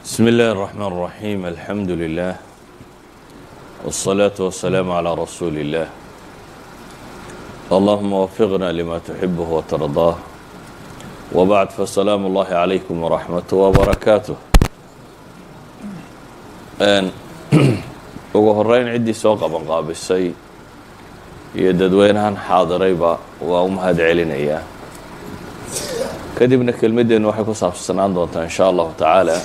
بسم الله الرحمن الرحيم الحمد لله والصلاة والسلام على رسول الله اللهم وفقنا لما تحبه وترضاه وبعد فالسلام الله عليكم ورحمته وبركاته ugu horeyn ciddii soo qabanqaabisay iyo dadweynahan xaadirayba waa u mahad celinayaa kadibna kelmadeennu waxay ku saabsanaan doontaa in sha allahu tacaala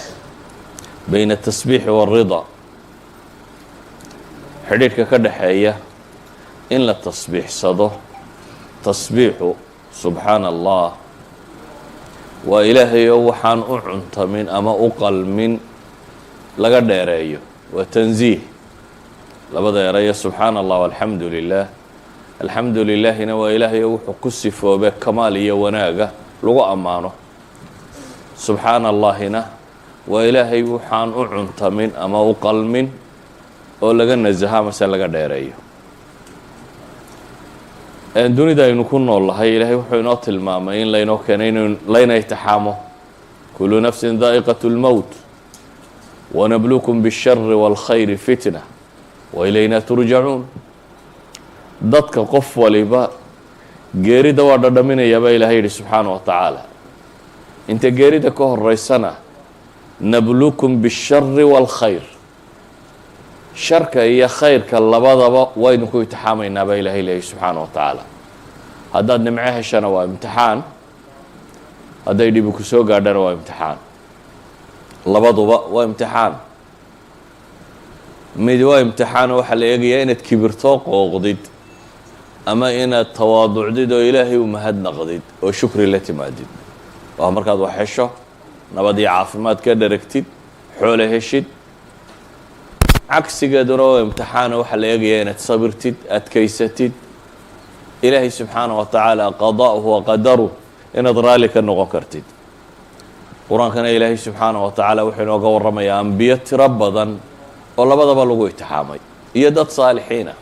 bayna atasbiixi waalrida xidhiidhka ka dhaxeeya in la tasbiixsado tasbiixu subxaana allah waa ilaahayo waxaan u cuntamin ama u qalmin laga dheereeyo waa tansiih labada erayo subxaana allah alxamdu lilah alxamdu lilaahina waa ilaahayo wuxuu ku sifoobe kamaal iyo wanaaga lagu ammaano subxaana allahina waa ilaahay waxaan u cuntamin ama u qalmin oo laga nasaha mase laga dheereeyo dunida aynu ku nool lahay ilaahay wuxuu inoo tilmaamay in laynoo keenay in layna itixaamo kulu nafsin daa'iqaة اlmowt wanablukum bالshari wاlkhayri fitna wailayna turjacuun dadka qof waliba geerida waa dhadhaminayaa baa ilahay yihi subxaana wa tacaala inta geerida ka horeysana nablukum bالshari wاlkhayr sharka iyo khayrka labadaba waynu ku itixaamaynaa baa ilahay leeyahy subxaana wa tacaala haddaad nimco heshana waa imtixaan hadday dhibi ku soo gaadhana waa imtixaan labaduba waa imtixaan mid waa imtixaano waxaa la eegayaa inaad kibirtoo qooqdid ama inaad tawaaducdid oo ilaahay u mahadnaqdid oo shukri la timaadid waa markaad wax hesho nabad iyo caafimaad ka dharagtid xoole heshid cagsigeeduna waa imtixaano waxaa la eegayaa inaad sabirtid adkaysatid ilaahay subxaana wa tacaala qada'uhu wa qadaruh inaad raalli ka noqon kartid qur-aankana ilaahay subxaana wa tacaala wuxuu inooga warramayaa ambiyo tiro badan oo labadaba lagu itixaamay iyo dad saalixiina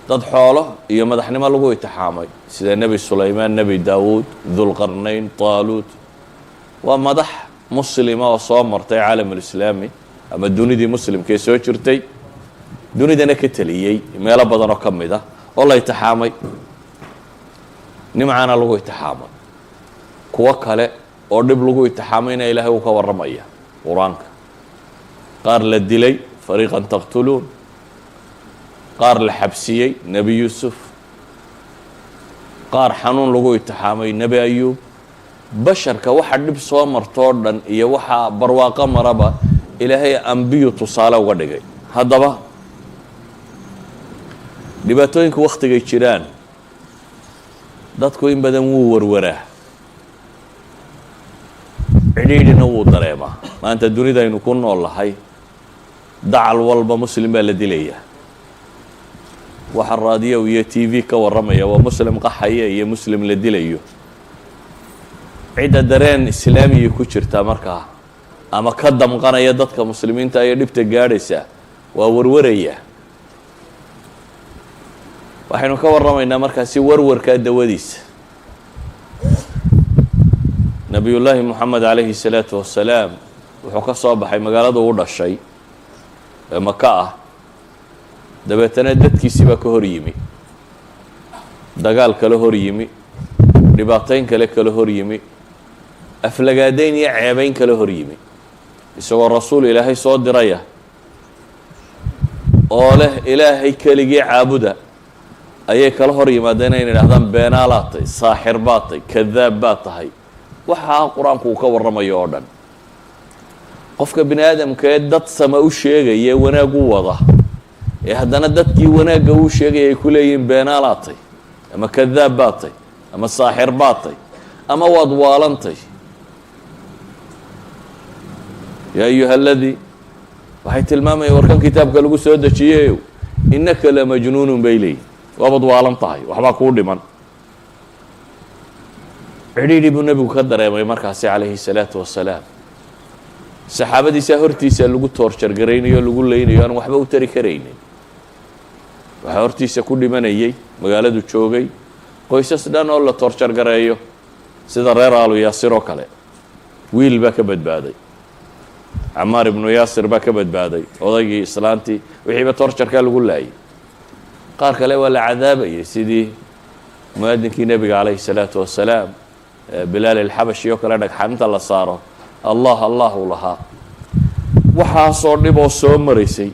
dad xoolo iyo madaxnimo lagu itixaamay sida nebi sulaymaan nebi daawuud dulqarnayn taaluut waa madax muslima oo soo martay caalamulislaami ama dunidii muslimkaee soo jirtay dunidana ka teliyey meelo badan oo ka mid ah oo la itixaamay nimcaana lagu itixaamay kuwo kale oo dhib lagu itixaamayna ilaahay uu ka warramaya qur-aanka qaar la dilay fariiqan taqtuluun qaar la xabsiyey nebi yuusuf qaar xanuun lagu itixaamay nebi ayuub basharka waxa dhib soo martoo dhan iyo waxaa barwaaqo maraba ilaahay ambiyu tusaale uga dhigay haddaba dhibaatooyinka wakhtigay jiraan dadku in badan wuu warwaraa cidhiidhina wuu dareemaa maanta dunida aynu ku nool lahay dacal walba muslim baa la dilayaa waxa raadiyo iyo t v ka warramaya waa muslim qaxaya iyo muslim la dilayo cidda dareen islaamiya ku jirta markaa ama ka damqanaya dadka muslimiinta iyo dhibta gaadhaysa waa warwaraya waxaynu ka warramaynaa markaasi warwarkaa dawadiisa nabiyullaahi moxamed calayhi salaatu wassalaam wuxuu ka soo baxay magaalada u dhashay ee maka ah dabeetana dadkiisii baa ka hor yimi dagaal kala hor yimi dhibaatayn kala hor yimi aflagaadayn iyo ceebayn kala hor yimi isagoo rasuul ilaahay soo diraya oo leh ilaahay keligii caabuda ayay kala hor yimaadeen inay idhahdaan beenaalaad tahay saaxir baad tahay kadaab baad tahay waxaa qur-aanku uu ka warramayo oo dhan qofka bini aadamka ee dad sama u sheegaya wanaag u wada ee haddana dadkii wanaagga uu sheegaya ay ku leeyihiin beenaalaad tahay ama kadaab baad tahay ama saaxir baad tahay ama waad waalantay yaa ayuha aladii waxay tilmaamayaan warkan kitaabka lagu soo dejiyeyo innaka la majnuunun bay leeyihin waabaad waalan tahay waxbaa kuu dhiman cidhiidhi buu nebigu ka dareemay markaasi calayhi salaatu wassalaam saxaabadiisaa hortiisa lagu toorjargaraynayo o lagu leynayo aan waxba u tari karaynin waxaa hortiisa ku dhimanayay magaaladu joogay qoysas dhan oo la toorjargareeyo sida reer aalu yaasir oo kale wiil baa ka badbaaday camaar ibnu yaasir baa ka badbaaday odaygii islaantii wixiiba torjarkaa lagu laayay qaar kale waa la cadaabayay sidii muaadinkii nebiga calayhi الsalaatu wasalaam bilaal alxabashi oo kale dhagxaninta la saaro allah allah u lahaa waxaasoo dhib oo soo maraysay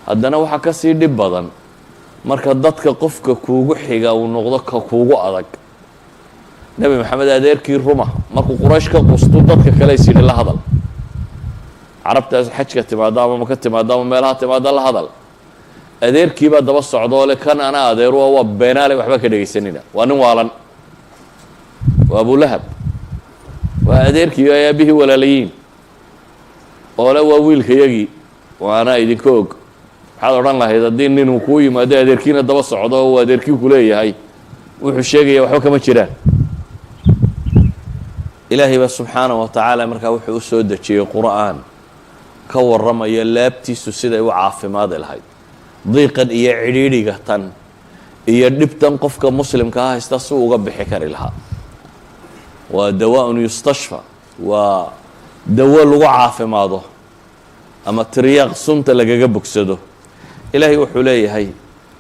haddana waxaa ka sii dhib badan marka dadka qofka kuugu xiga uu noqdo ka kuugu adag nebi maxamed adeerkii ruma markuu quraysh ka qustu dadka kale is yidhi la hadal carabtaas xajka timaado ama maka timaado ama meelaha timaado la hadal adeerkii baa daba socdoo le kan ana adeeru waa beenaale waxba ka dhegaysanina waa nin waalan waa abulahab waa adeerkii ay aabihii walaalayiin oo le waa wiilkayagii waana idinka og maxaad odhan lahayd haddii ninuu kuu yimaado adeerkiina daba socdo oo uu adeerkii ku leeyahay wuxuu sheegaya waxba kama jiraan ilaahay baa subxaanaه wa tacaala markaa wuxuu u soo dejiyey qur'aan ka warramaya laabtiisu siday u caafimaadi lahayd diiqan iyo cidhiidhiga tan iyo dhibtan qofka muslimkaa haysta si uga bixi kari lahaa waa dawaaun yustashfa waa dawo lagu caafimaado ama tiryaaq sunta lagaga bogsado ilaahay wuxuu leeyahay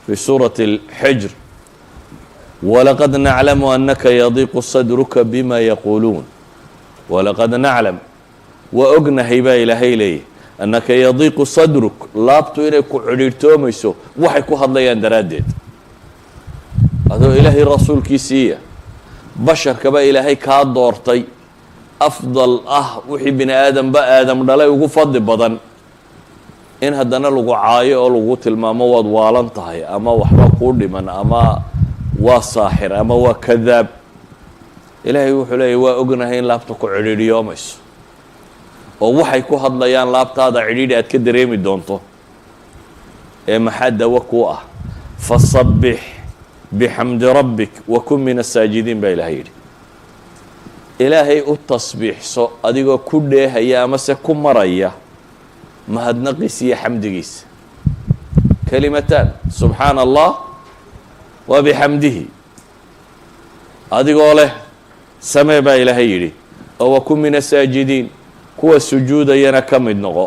fi suurati اlxijr walaqad naclamu anaka yadiiqu sadruka bima yaquuluun walaqad naclam waa ognahay baa ilaahay leeyahy annaka yadiiqu sadruk laabtu inay ku cidhiirtoomayso waxay ku hadlayaan daraaddeed adoo ilaahay rasuulkiisiiya basharkaba ilaahay kaa doortay afdal ah wixii bini aadamba aadam dhalay ugu fadli badan in haddana lagu caayo oo lagu tilmaamo waad waalan tahay ama waxba kuu dhiman ama waa saaxir ama waa kadaab ilaahay wuxuu leeyahy waa ognahay in laabta ku cidhiidhiyoomayso oo waxay ku hadlayaan laabtaada cidhiidhi aad ka dareemi doonto ee maxaa dawo kuu ah fasabbix bixamdi rabbik wa kun min asaajidiin baa ilaahay yidhi ilaahay u tasbiixso adigoo ku dheehaya amase ku maraya mahadnaqiisa iyo xamdigiisa kalimataan subxaana allah wa bixamdihi adigoo leh samee baa ilaahay yidhi oo wa kun min asaajidiin kuwa sujuudayana ka mid noqo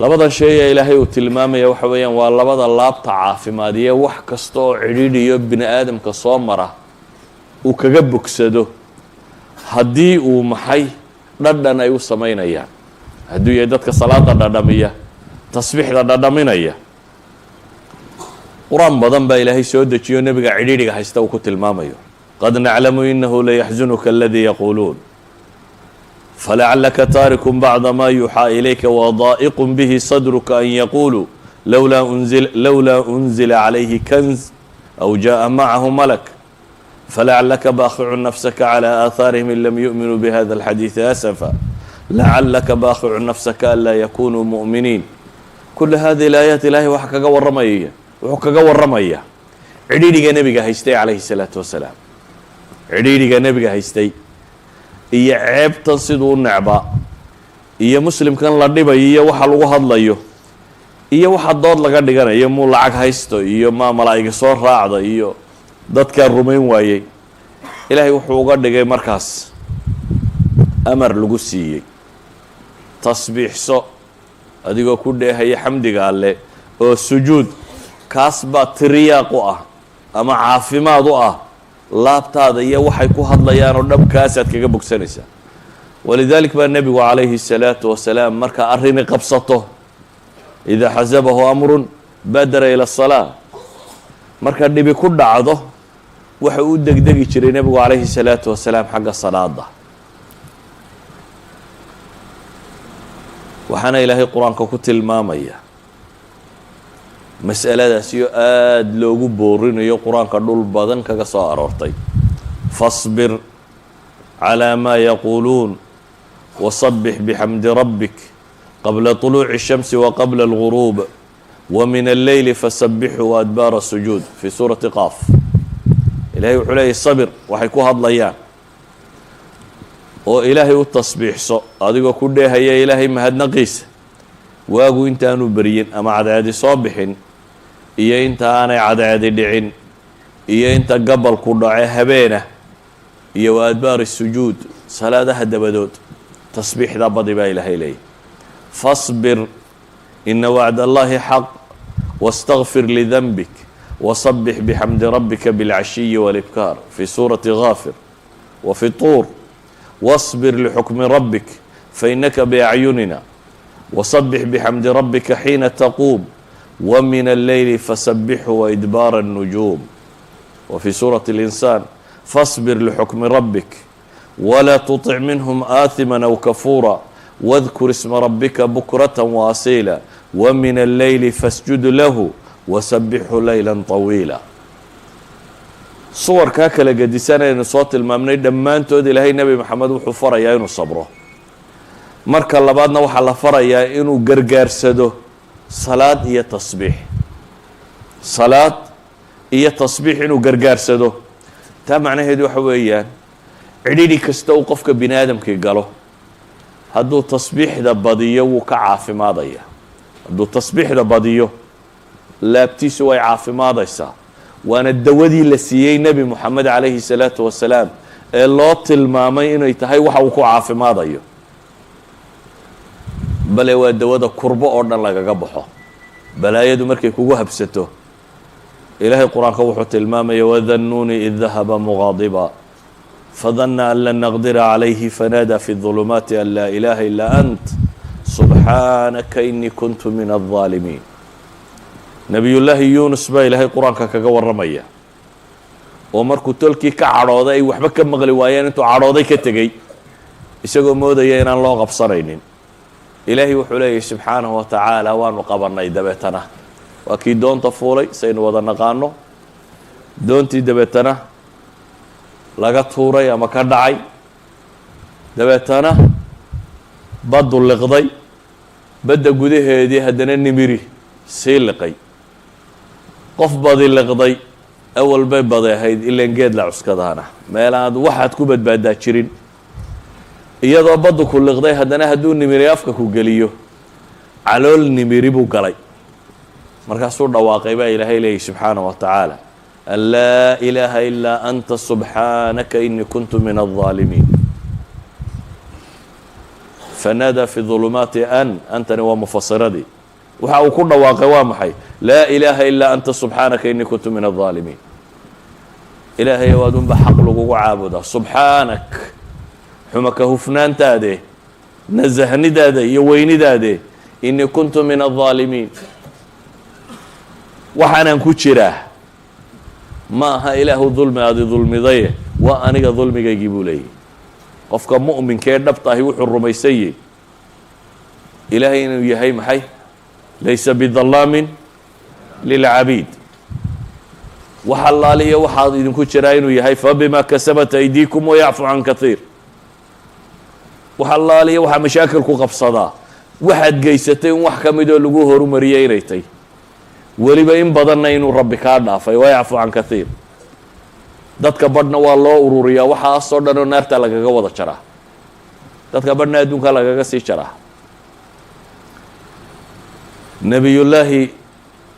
labadan shay ee ilaahay uu tilmaamaya waxa weeyaan waa labada laabta caafimaadiye wax kasta oo cidhiidhiyo bini aadamka soo mara uu kaga bogsado haddii uu maxay dhadhan ay u samaynayaan hadduu yahay dadka salaada dhadhamiya tasbiixda dhadhaminaya qur-aan badan baa ilaahay soo dejiyo nebiga cidhiidhiga haysta uu ku tilmaamayo qad naclamu inahu layaxzunuka aladii yaquuluun falacalaka taarikun bacda ma yuuxaa ilayka wadaa'iqun bihi sadruka an yaquuluu lowlaa unzila calayhi kanz aw jaءa macahu malak falacalaka baakhicun nafsaka calى aahaarihim in lam yu'minuu bihada alxadiidi asafa lacalaka baakhicun nafsaka an laa yakunuu mu'miniin kula hadihi alaayaat ilaahay waxa kaga warramaya wuxuu kaga warramaya cidhiidhiga nebiga haystay calayhi الsalaatu wasalaam cidhiidhiga nebiga haystay iyo ceebtan siduu u necbaa iyo muslimkan la dhibayo iyo waxa lagu hadlayo iyo waxa dood laga dhiganayo muu lacag haysto iyo maa malaa'iga soo raacda iyo dadkaa rumayn waayey ilaahay wuxuu uga dhigay markaas amar lagu siiyey tasbiixso adigoo ku dheehaya xamdiga alle oo sujuud kaas baa tiryaaq u ah ama caafimaad u ah laabtaada iyo waxay ku hadlayaan oo dhabkaasaad kaga bogsanaysaa walidalik baa nebigu calayhi الsalaatu wasalaam marka arrini qabsato idaa xasabahu amrun badara ila الsalaa marka dhibi ku dhacdo waxa uu degdegi jiray nebigu calayhi الsalaatu wasalaam xagga salaada waxaana ilaahay qur-aanka ku tilmaamaya mas'aladaasiyo aada loogu boorinayo qur-aanka dhul badan kaga soo aroortay fasbir calaa maa yaquuluun wasabbix bixamdi rabbik qabla طuluuci الshamsi wa qabla اlguruub wa min alleyli fasabbixu waadbaara sujuud fii suurati qaaf ilahay wuxuu leeyahy sabir waxay ku hadlayaan oo ilaahay u tasbiixso adigoo ku dheehaya ilaahay mahadnaqiisa waagu intaanu beryin ama cadceedi soo bixin iyo inta aanay cadceedi dhicin iyo inta gabalku dhace habeena iyo wa adbaari sujuud salaadaha dabadood tasbiixda badi baa ilaahay leeyahy fasbir ina wacd allahi xaq واstغfir لdنbik وصbح bxamdi rabika bاlcashiyi wاlإbkaar fi suuraةi غaafir وfi طuur واصbir lxukmi rabik fainaka بأcyunina وصbح bxamdi rabika xiina tquum وmin الleyli fasbxu وإdbaar النujuum وfi suuraةi الإnsaan faصbir lxukmi rabik wla تطc minhm آثima أw kafuura واذkur isma rabika bukraة وأsiila وmin الleyli fasjud lahu وsabixu layla طawiila suwarkaa kala gedisanaynu soo tilmaamnay dhammaantood ilaahay nebi moxamed wuxuu farayaa inuu sabro marka labaadna waxaa la farayaa inuu gargaarsado salaad iyo tasbiix salaad iyo tasbiix inuu gargaarsado taa macnaheedu waxa weeyaan cidhidhi kasta uu qofka bini aadamkii galo hadduu tasbiixda badiyo wuu ka caafimaadaya hadduu tasbiixda badiyo laabtiisu way caafimaadaysaa waana dawadii la siiyey nebi moxamed calayhi salaatu wasalaam ee loo tilmaamay inay tahay waxa uu ku caafimaadayo bale waa dawada kurbo oo dhan lagaga baxo balaayadu markay kugu habsato ilaahay qur-aanka wuxuu tilmaamaya wadannuuni id dahaba mugaadiba fadana an lan naqdira calayhi fanaadaa fi ظulumaati an laa ilaaha ilaa ant subxaanaka inii kuntu min الظaalimiin nebiyullaahi yuunus baa ilaahay qur-aanka kaga warramaya oo markuu tolkii ka cadhooday ay waxba ka maqli waayeen intuu cadhooday ka tegey isagoo moodaya inaan loo qabsanaynin ilaahay wuxuu leeyahy subxaanahu wa tacaala waanu qabannay dabeetana waa kii doonta fuulay saynu wada naqaano doontii dabeetana laga tuuray ama ka dhacay dabeetana baddu liqday badda gudaheedii haddana nimiri sii liqay qof badi liqday awal bay badi ahayd ilan geed la cuskadaana meelaad waxaad ku badbaadaa jirin iyadoo baddu ku liqday haddana hadduu nimiri afka ku geliyo calool nimiri buu galay markaasuu dhawaaqay baa ilaahay leeyahy subxaanahu wa tacaala an laa ilaaha ilaa anta subxaanaka inii kuntu min الظaalimiin fanaadaa fi ظulumaati antani waa mufasiradii waxa uu ku dhawaaqay waa maxay laa ilaaha ilaa anta subxaanaka inii kuntu min الظaalimiin ilaahay waad unba xaq lagugu caabudaa subxaanak xumaka hufnaantaade nasahnidaada iyo weynidaade inii kuntu min الظaalimiin waxaanaan ku jiraa ma aha ilaahu dulmi aadi dulmidaye waa aniga dulmigaygii buu leeyahy qofka mu'minkee dhabta ahi wuxuu rumaysanyey ilaahay inuu yahay maxay laysa bidallaamin lilcabiid wax allaaliya waxaad idinku jiraa inuu yahay fabima kasabat aydiikum wayacfu can kaiir wax allaaliya waxaa mashaakilku qabsadaa waxaad geysatay in wax ka midoo lagu horumariyey inay tay weliba in badanna inuu rabbi kaa dhaafay wayacfu can kaiir dadka badhna waa loo ururiyaa waxaasoo dhan oo naarta lagaga wada jaraa dadka badhna adduunka lagaga sii jaraa nebiyullaahi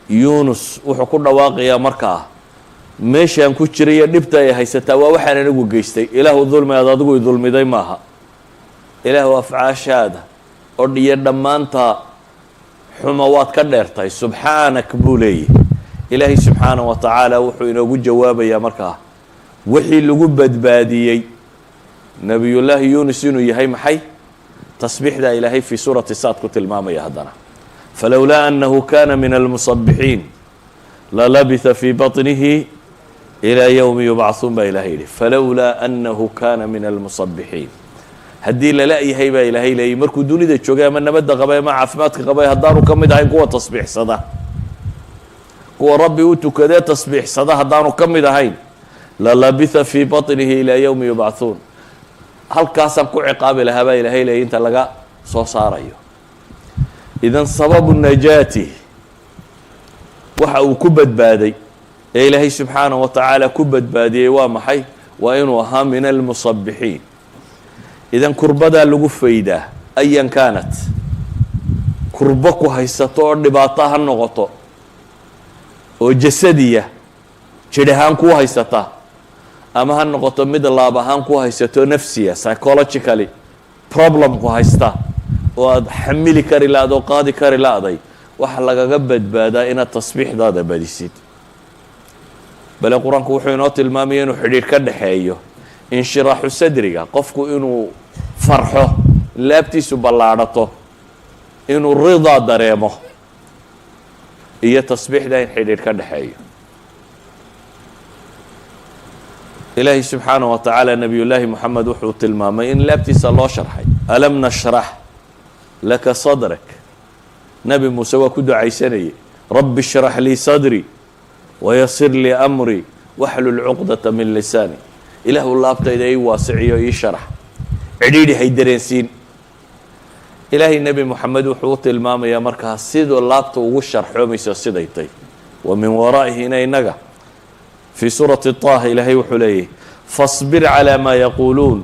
yuunus wuxuu ku dhawaaqayaa markaa meeshaan ku jiray iyo dhibta ay haysataa waa waxaan anigu geystay ilaahu dulmi aad adigu i dulmiday maaha ilaahu afcaashaada oo dhiyo dhammaanta xuma waad ka dheertahay subxaanak buu leeyahy ilaahay subxaanahu wa tacaala wuxuu inoogu jawaabayaa markaa wixii lagu badbaadiyey nebiyullaahi yuunus inuu yahay maxay tasbiixdaa ilaahay fii suurati saad ku tilmaamaya haddana falowlaa annahu kana min almusabixiin lalabitha fii baطnihi ilaa yowmi yubcahuun baa ilahay yihi falowlaa annahu kana min almusabixiin haddii lala-yahay baa ilaahay leeyay markuu dunida joogay ama nabadda qabay ama caafimaadka qabay haddaanu ka mid ahayn kuwa tasbiixsada kuwa rabbi u tukadee tasbiixsada haddaanu ka mid ahayn lalabitha fii baطnihi ilaa yowmi yubcahuun halkaasaan ku ciqaabi lahaa baa ilaahay leeyay inta laga soo saarayo idan sababu najaati waxa uu ku badbaaday ee ilaahay subxaanahu wa tacaala ku badbaadiyey waa maxay waa inuu ahaa min almusabixiin idan kurbadaa lagu faydaa ayan kaanat kurbo ku haysato oo dhibaato ha noqoto oo jasadiya jidh ahaan kuu haysata ama ha noqoto mid laab ahaan ku haysato nafsiya psychologically problem ku haysta oo aad xamili kari la-d oo qaadi kari la-day waxa lagaga badbaadaa inaad tasbiixdaada badisid bale qur-aanku wuxuu inoo tilmaamaya inuu xidhiidh ka dhaxeeyo inshiraaxu sadriga qofku inuu farxo laabtiisu ballaadhato inuu ridaa dareemo iyo tasbiixda in xidhiidh ka dhaxeeyo ilaahay subxaanaه wa tacaala nabiy llaahi moxamed wuxuu tilmaamay in laabtiisa loo sharxay alam nashrax laka sadrak nebi muuse waa ku ducaysanayay rabbi shrax lii sadrii wayasir lii amrii waxlul cuqdata min lisaani ilaahu laabtayda ii waasiciyo ii sharax cidhiidhi hay dareensiin ilaahay nebi moxamed wuxuu u tilmaamayaa markaa siduu laabta ugu sharxoomayso siday tay wa min waraa'ihina inaga fii suurati طaaha ilaahay wuxuu leeyahy faصbir calىa maa yaquuluun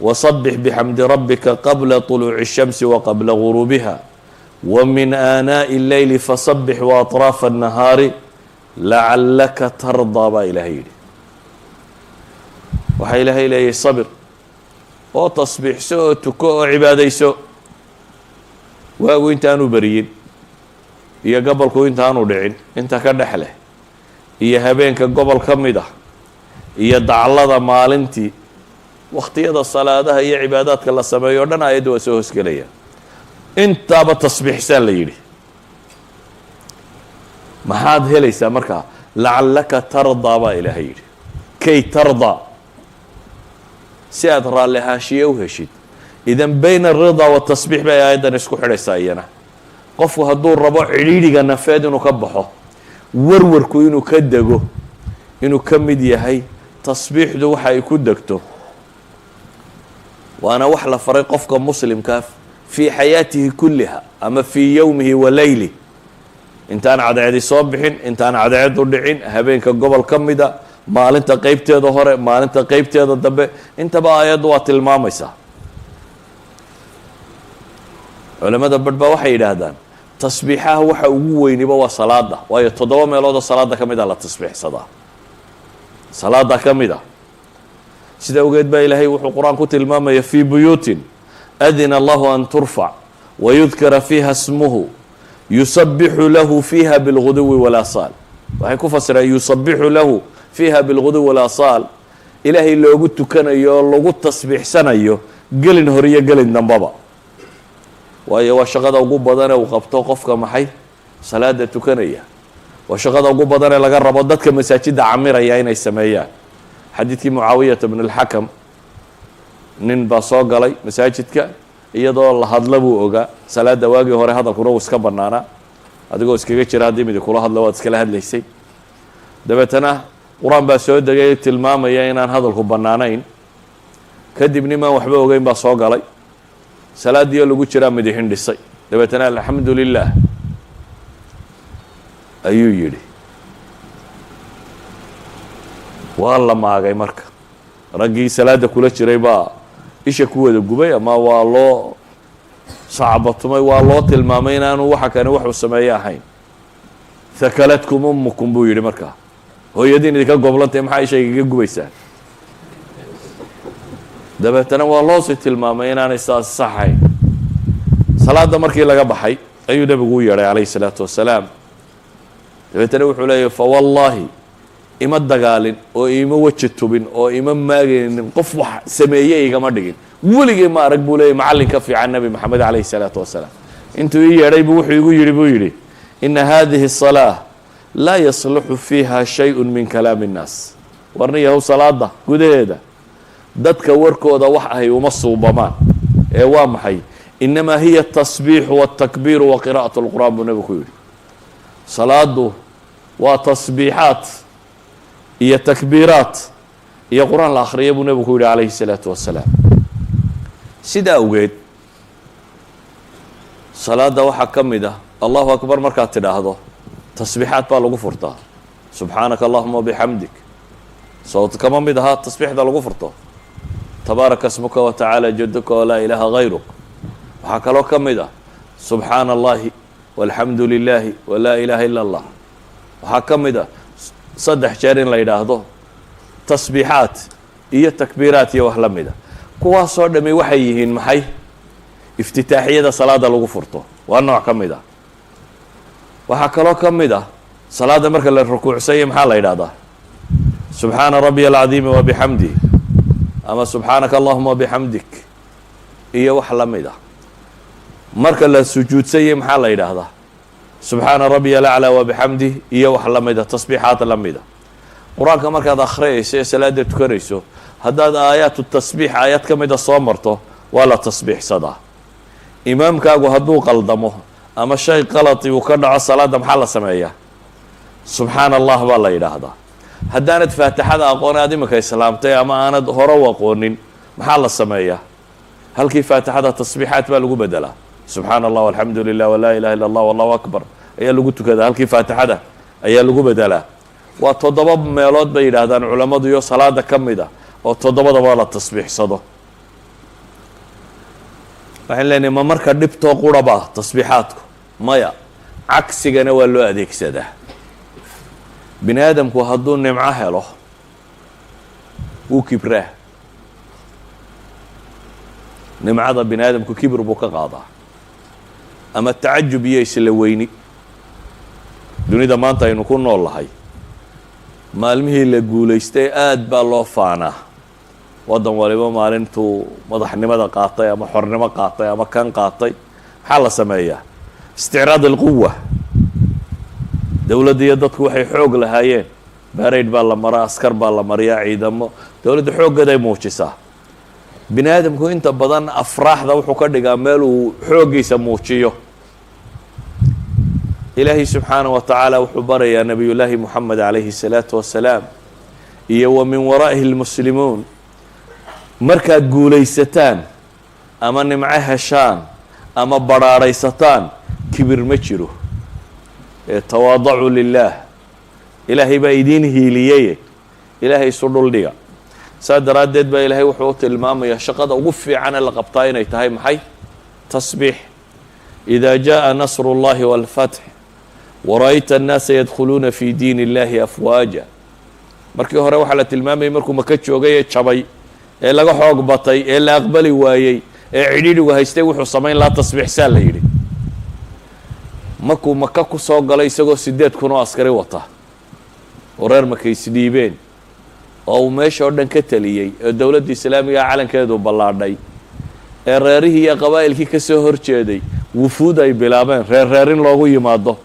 wasabix bixamdi rabbika qabla طuluuci الshamsi waqabla guruubiha wamin aanaaءi اlleyli fasabix waaطraafa الnahaari lacallaka tardaa baa ilaahay yidhi waxaa ilaahay leeyahy sabir oo tasbiixso oo tuko oo cibaadayso waagu intaanu beriyin iyo gobolku intaanu dhicin inta ka dhex leh iyo habeenka gobol ka mid ah iyo daclada maalintii wakhtiyada salaadaha iyo cibaadaadka la sameeyo o dhan aayadda waa soo hoosgelaya intaaba tasbiixsaa la yidhi maxaad helaysaa markaa lacallaka tardaa baa ilaahay yidhi kay tardaa si aad raalli ahaanshiye u heshid idan bayna alridaa watasbiix bay aayaddan isku xidhaysaa iyana qofku hadduu rabo cidhiidhiga nafeed inuu ka baxo warwarku inuu ka dego inuu ka mid yahay tasbiixdu waxa ay ku degto waana wax la faray qofka muslimkaa fii xayaatihi kulliha ama fii yowmihi wa leylih intaan cadceedi soo bixin intaan cadceedu dhicin habeenka gobol ka mida maalinta qeybteeda hore maalinta qeybteeda dambe intaba aayaddu waa tilmaamaysaa culamada badh baa waxay yidhaahdaan tasbiixaha waxa ugu weyniba waa salaada waayo 7 meeloodoo salaada ka mid a la tasbiixsadaa salaada ka mid a sida ogeed baa ilaahay wuxuu qur-aan ku tilmaamaya fii buyuutin adina allahu an turfac wayudkara fiiha smuhu yusabixu lahu fiiha bilguduwi walaasaal waxay ku fasireen yusabixu lahu fiiha bilguduwi walaasaal ilaahay loogu tukanayo oo lagu tasbiixsanayo gelin hore iyo gelin dambaba waayo waa shaqada ugu badan ee uu qabto qofka maxay salaada tukanaya waa shaqada ugu badan ee laga rabo dadka masaajidda camiraya inay sameeyaan xadiidkii mucaawiyata bn اlxakam nin baa soo galay masaajidka iyadoo la hadla buu ogaa salaada waagii hore hadalkuna uu iska banaanaa adigoo iskaga jira haddii midi kula hadlo waad iskala hadlaysay dabeetana qur-aan baa soo degay tilmaamaya inaan hadalku bannaanayn kadib nimaan waxba ogeyn baa soo galay salaadiyo lagu jiraa midixin dhisay dabeetana alxamdu lilah ayuu yidhi waa la maagay marka raggii salaada kula jiray baa isha ku wada gubay ama waa loo sacbatumay waa loo tilmaamay inaanu waxa kani waxuu sameeye ahayn hakaladkum umukum buu yidhi markaa hooyadiin idinka goblantay maxaa isha igaga gubaysaan dabeetana waa loosii tilmaamay inaanay saas saxayn salaada markii laga baxay ayuu nebigu u yeedhay calayhi salaatu wasalaam dabeetana wuxuu leeyahy fawallaahi ima dagaalin oo ima weji tubin oo ima maagaynin qof wax sameeye igama dhigin weligay ma arag buu leeyahy macallin ka fiican nebi maxamed calayhi salaatu wasalaam intuu ii yeedhay buu wuxuu igu yidhi buu yidhi ina hadihi الصalaaة laa yasluxu fiiha shayء min kalaami الnaas warniyahow salaada gudaheeda dadka warkooda wax ahay uma suubamaan ee waa maxay inamaa hiya الtasbiixu wالtakbiiru wa qira'aة اlqur'an buu nebigu ku yidhi salaadu waa tasbiixaat iyo takbiiraat iyo qur-aan la akhriya buu nebigu ku yidhi calayhi الsalaatu wasalaam sidaa awgeed salaada waxaa ka mid ah allahu akbar markaad tidhaahdo tasbiixaad baa lagu furtaa subxaanaka allahuma bixamdik sawt kama mid ahaa tasbiixda lagu furto tabaaraka smuka watacaala jaduka walaa ilaaha hayruk waxaa kaloo ka mid ah subxaana allahi walxamdu lilaahi walaa ilaaha ila allah waxaa ka mid ah 3 jeer in la yidhaahdo tasbiixaat iyo takbiiraat iyo wax la mida kuwaasoo dhami waxay yihiin maxay iftitaaxiyada salaada lagu furto waa nooc ka mid ah waxaa kaloo ka mid ah salaada marka la rukuucsanya maxaa la yidhahdaa subxaana rabbiya alcadiimi wabixamdih ama subxaanaka allahuma wabixamdik iyo wax la mid ah marka la sujuudsanyay maxaa la yidhaahdaa subxaana rabbiya alaclaa wabixamdih iyo wax la mida tasbiixaad la mida qur-aanka markaad akhriyayso ee salaada tukanayso haddaad aayaatu tasbiix aayad ka mida soo marto waa la tasbiixsadaa imaamkaagu hadduu qaldamo ama shay qalati uu ka dhaco salaada maxaa la sameeyaa subxaana allah baa la yidhaahdaa haddaanad faatixada aqoon aad iminka islaamtay ama aanad hore u aqoonin maxaa la sameeyaa halkii faatixada tasbiixaad baa lagu bedelaa subxaana allah alxamdu lilah walaa ilaha illa allah wallahu akbar ayaa lagu tukadaa halkii faatixada ayaa lagu bedelaa waa 7 meelood bay yidhaahdaan culammadu iyo salaada ka mid a oo 7daba la tasbiixsado waxaan leenahay ma marka dhibtoo quraba tasbiixaadku maya cagsigana waa loo adeegsadaa bini aadamku hadduu nimco helo wuu kibraa nimcada bini aadamku kibir buu ka qaadaa ama tacajub iyo isla weyni dunida maanta aynu ku nool lahay maalmihii la guulaystay aad baa loo faanaa waddan waliba maalintuu madaxnimada qaatay ama xornimo qaatay ama kan qaatay maxaa la sameeyaa isticraad alquwa dowladda iyo dadku waxay xoog lahaayeen baarayd baa la maraa askar baa la mariyaa ciidamo dowladda xooggeeday muujisaa bini aadamku inta badan afraaxda wuxuu ka dhigaa meel uu xooggiisa muujiyo ilaahay subxaanaه wa tacaala wuxuu barayaa nabiy llaahi moxamed calayhi الsalaatu wasalaam iyo wa min waraa'ihi اlmuslimuun markaad guulaysataan ama nimco heshaan ama badhaadhaysataan kibir ma jiro ee tawaadacuu lilaah ilaahay baa idiin hiiliyeye ilaahay isu dhuldhiga saa daraaddeed baa ilaahay wuxuu u tilmaamayaa shaqada ugu fiicane la qabtaa inay tahay maxay tasbiix إida jaءa nasru اllahi wاlfatx wara'ayta الnaasa yadkhuluuna fi diin اllahi afwaaja markii hore waxaa la tilmaamayay markuu maka joogay ee jabay ee laga xoog batay ee la aqbali waayey ee cidhiidhigu haystay wuxuu samayn lahaa tasbiixsaa la yidhi markuu maka ku soo galay isagoo 8,000 oo askari wata oo reer maka isdhiibeen oo uu meesha oo dhan ka taliyey ee dowladda islaamiga calankeedu ballaadhay ee reerihii iyo qabaa'ilkii ka soo horjeeday wufuud ay bilaabeen reerin loogu yimaado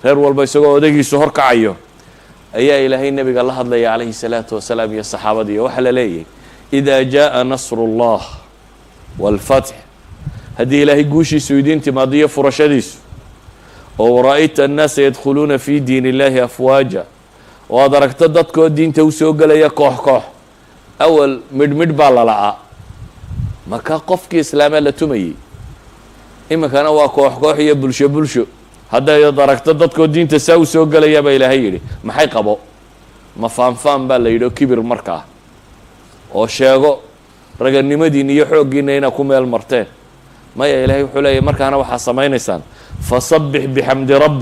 reer walba isagoo odagiisu hor kacayo ayaa ilaahay nebiga la hadlaya calayhi الsalaatu wasalaam iyo saxaabadii waxaa la leeyahay إida jaءa nasru اllah wاlfatx haddii ilaahay guushiisu idiin timaado iyo furashadiisu oo wara'ayta الnaasa yadkhuluuna fi diin اllahi afwaaja oo aad aragto dadkoo diinta usoo gelaya koox koox awal midhmidh baa la la'aa maka qofkii islaamaa la tumayey iminkana waa koox koox iyo bulsho bulsho haddayd aragto dadkoo diinta saa u soo gelayaa baa ilaahay yidhi maxay qabo ma faanfaan baa la yidhi oo kibir markaa oo sheego raganimadiina iyo xooggiina inaa ku meel marteen maya ilaahay wuxuu leeyahy markaana waxaa samaynaysaan fasabbix bixamdi rabbik